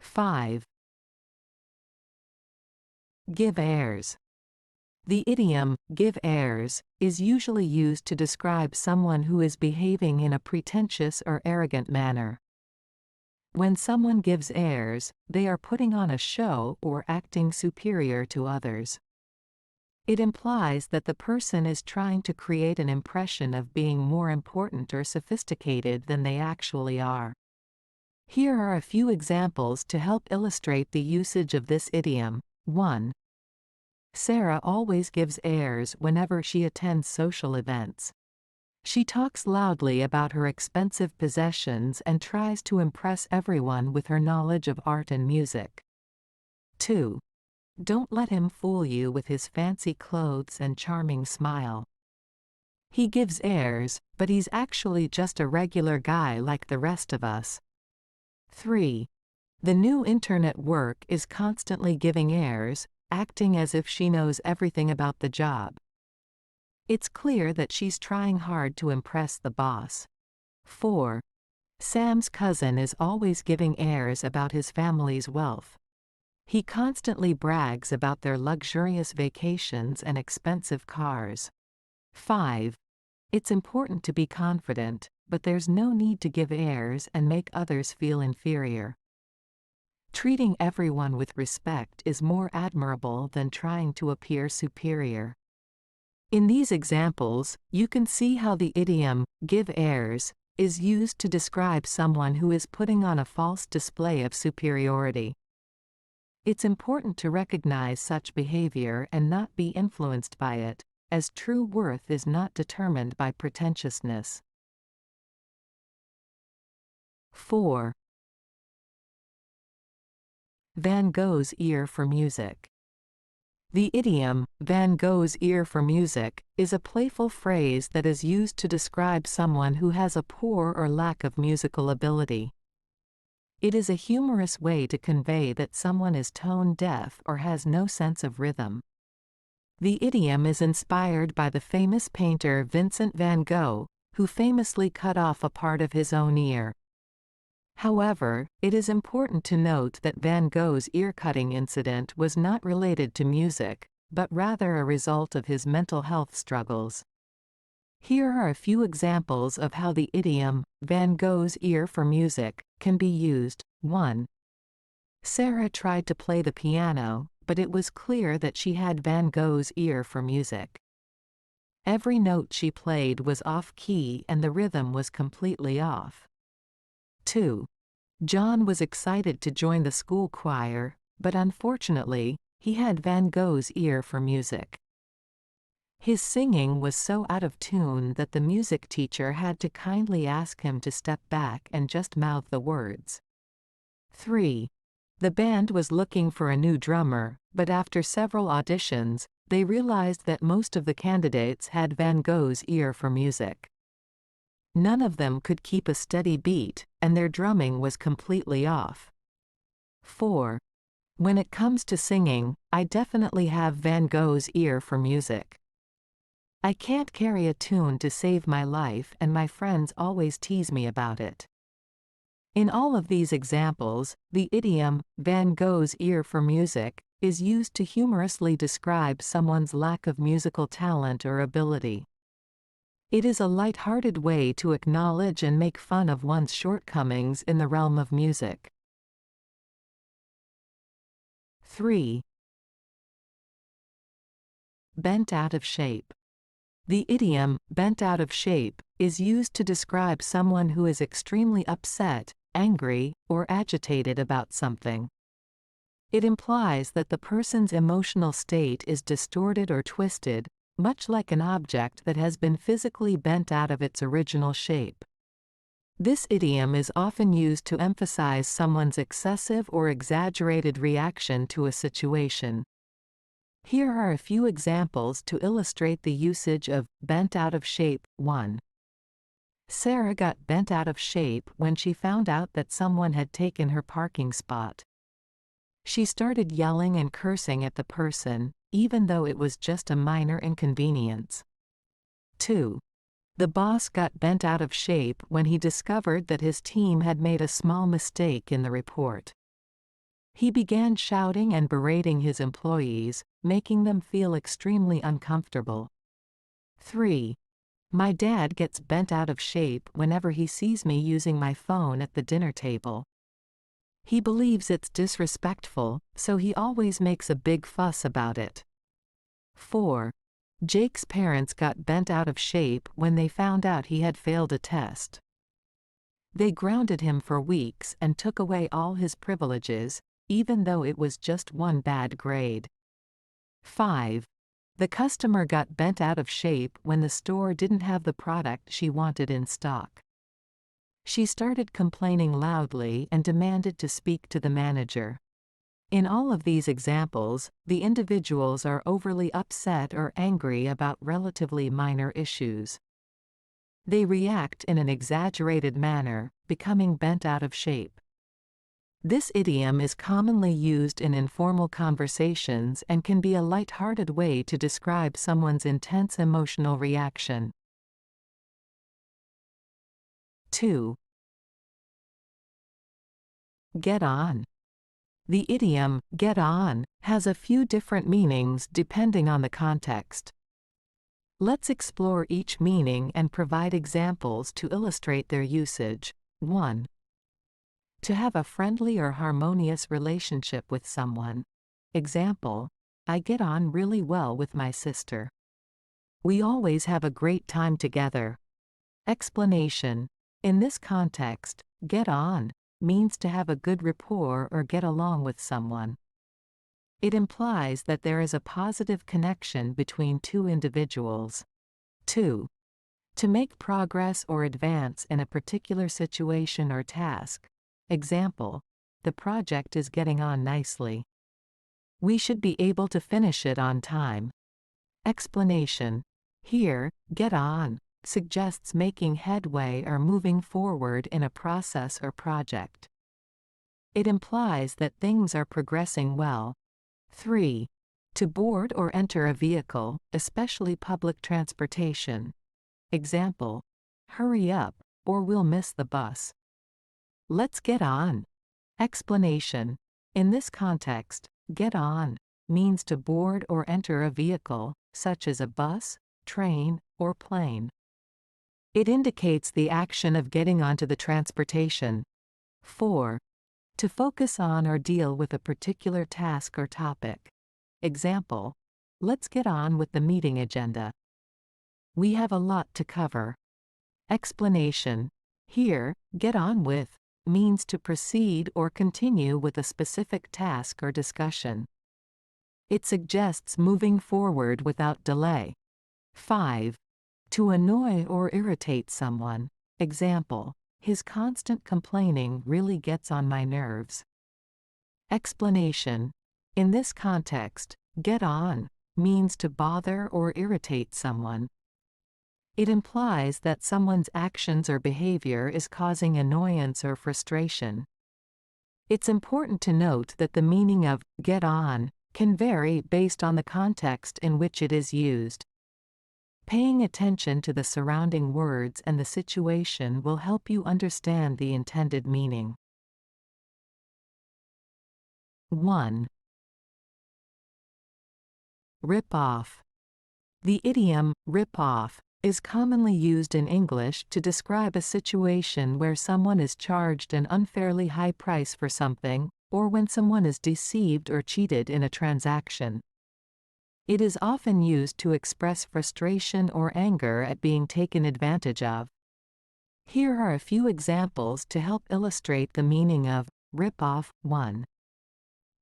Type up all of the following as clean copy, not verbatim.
5. Give airs. The idiom, give airs, is usually used to describe someone who is behaving in a pretentious or arrogant manner. When someone gives airs, they are putting on a show or acting superior to others. It implies that the person is trying to create an impression of being more important or sophisticated than they actually are. Here are a few examples to help illustrate the usage of this idiom. 1. Sarah always gives airs whenever she attends social events. She talks loudly about her expensive possessions and tries to impress everyone with her knowledge of art and music. 2. Don't let him fool you with his fancy clothes and charming smile. He gives airs, but he's actually just a regular guy like the rest of us. 3. The new intern at work is constantly giving airs, acting as if she knows everything about the job. It's clear that she's trying hard to impress the boss. 4. Sam's cousin is always giving airs about his family's wealth. He constantly brags about their luxurious vacations and expensive cars. 5. It's important to be confident, but there's no need to give airs and make others feel inferior. Treating everyone with respect is more admirable than trying to appear superior. In these examples, you can see how the idiom, give airs, is used to describe someone who is putting on a false display of superiority. It's important to recognize such behavior and not be influenced by it, as true worth is not determined by pretentiousness. 4. Van Gogh's ear for music. The idiom, Van Gogh's ear for music, is a playful phrase that is used to describe someone who has a poor or lack of musical ability. It is a humorous way to convey that someone is tone deaf or has no sense of rhythm. The idiom is inspired by the famous painter Vincent van Gogh, who famously cut off a part of his own ear. However, it is important to note that Van Gogh's ear-cutting incident was not related to music, but rather a result of his mental health struggles. Here are a few examples of how the idiom, Van Gogh's ear for music, can be used. 1. Sarah tried to play the piano, but it was clear that she had Van Gogh's ear for music. Every note she played was off-key and the rhythm was completely off. 2. John was excited to join the school choir, but unfortunately, he had Van Gogh's ear for music. His singing was so out of tune that the music teacher had to kindly ask him to step back and just mouth the words. 3. The band was looking for a new drummer, but after several auditions, they realized that most of the candidates had Van Gogh's ear for music. None of them could keep a steady beat, and their drumming was completely off. 4. When it comes to singing, I definitely have Van Gogh's ear for music. I can't carry a tune to save my life and my friends always tease me about it. In all of these examples, the idiom, Van Gogh's ear for music, is used to humorously describe someone's lack of musical talent or ability. It is a light-hearted way to acknowledge and make fun of one's shortcomings in the realm of music. 3. Bent out of shape. The idiom, bent out of shape, is used to describe someone who is extremely upset, angry, or agitated about something. It implies that the person's emotional state is distorted or twisted, much like an object that has been physically bent out of its original shape. This idiom is often used to emphasize someone's excessive or exaggerated reaction to a situation. Here are a few examples to illustrate the usage of bent out of shape. 1. Sarah got bent out of shape when she found out that someone had taken her parking spot. She started yelling and cursing at the person, even though it was just a minor inconvenience. 2. The boss got bent out of shape when he discovered that his team had made a small mistake in the report. He began shouting and berating his employees, making them feel extremely uncomfortable. 3. My dad gets bent out of shape whenever he sees me using my phone at the dinner table. He believes it's disrespectful, so he always makes a big fuss about it. 4. Jake's parents got bent out of shape when they found out he had failed a test. They grounded him for weeks and took away all his privileges, even though it was just one bad grade. 5. The customer got bent out of shape when the store didn't have the product she wanted in stock. She started complaining loudly and demanded to speak to the manager. In all of these examples, the individuals are overly upset or angry about relatively minor issues. They react in an exaggerated manner, becoming bent out of shape. This idiom is commonly used in informal conversations and can be a light-hearted way to describe someone's intense emotional reaction. 2. Get on. The idiom, get on, has a few different meanings depending on the context. Let's explore each meaning and provide examples to illustrate their usage. 1. To have a friendly or harmonious relationship with someone. Example, I get on really well with my sister. We always have a great time together. Explanation. In this context, get on means to have a good rapport or get along with someone. It implies that there is a positive connection between two individuals. 2. To make progress or advance in a particular situation or task. Example, the project is getting on nicely. We should be able to finish it on time. Explanation. Here, get on suggests making headway or moving forward in a process or project. It implies that things are progressing well. 3. To board or enter a vehicle, especially public transportation. Example, hurry up, or we'll miss the bus. Let's get on. Explanation. In this context, get on means to board or enter a vehicle, such as a bus, train, or plane. It indicates the action of getting onto the transportation. 4. To focus on or deal with a particular task or topic. Example, let's get on with the meeting agenda. We have a lot to cover. Explanation. Here, get on with means to proceed or continue with a specific task or discussion. It suggests moving forward without delay. 5. To annoy or irritate someone. Example, his constant complaining really gets on my nerves. Explanation. In this context, get on means to bother or irritate someone. It implies that someone's actions or behavior is causing annoyance or frustration. It's important to note that the meaning of get on can vary based on the context in which it is used. Paying attention to the surrounding words and the situation will help you understand the intended meaning. 1. Rip off. The idiom, rip off, is commonly used in English to describe a situation where someone is charged an unfairly high price for something, or when someone is deceived or cheated in a transaction. It is often used to express frustration or anger at being taken advantage of. Here are a few examples to help illustrate the meaning of rip off. 1.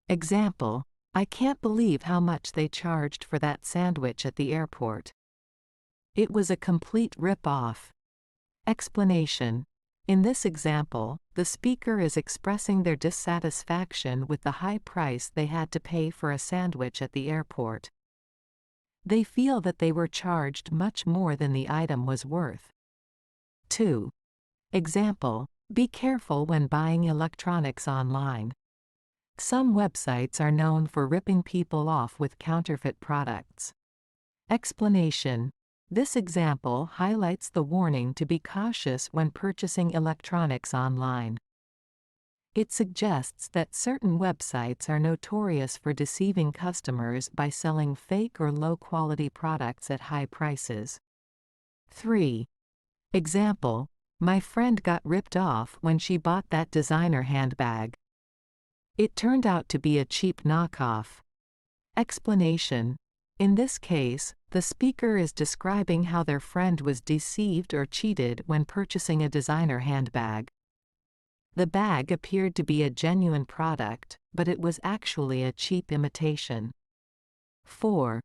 Example, I can't believe how much they charged for that sandwich at the airport. It was a complete rip-off. Explanation. In this example, the speaker is expressing their dissatisfaction with the high price they had to pay for a sandwich at the airport. They feel that they were charged much more than the item was worth. 2. Example, be careful when buying electronics online. Some websites are known for ripping people off with counterfeit products. Explanation. This example highlights the warning to be cautious when purchasing electronics online. It suggests that certain websites are notorious for deceiving customers by selling fake or low-quality products at high prices. 3. Example: my friend got ripped off when she bought that designer handbag. It turned out to be a cheap knockoff. Explanation: in this case, the speaker is describing how their friend was deceived or cheated when purchasing a designer handbag. The bag appeared to be a genuine product, but it was actually a cheap imitation. 4.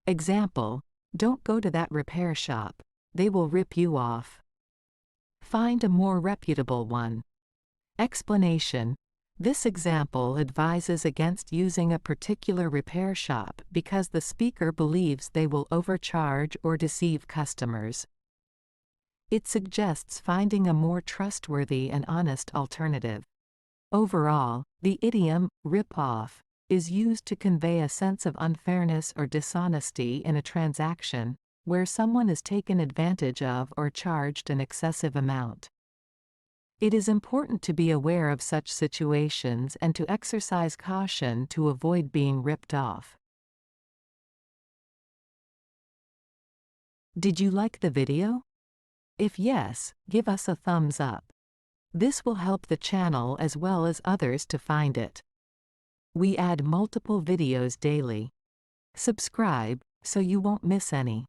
Example: don't go to that repair shop. They will rip you off. Find a more reputable one. Explanation: this example advises against using a particular repair shop because the speaker believes they will overcharge or deceive customers. It suggests finding a more trustworthy and honest alternative. Overall, the idiom "rip off" is used to convey a sense of unfairness or dishonesty in a transaction, where someone is taken advantage of or charged an excessive amount. It is important to be aware of such situations and to exercise caution to avoid being ripped off. Did you like the video? If yes, give us a thumbs up. This will help the channel as well as others to find it. We add multiple videos daily. Subscribe so you won't miss any.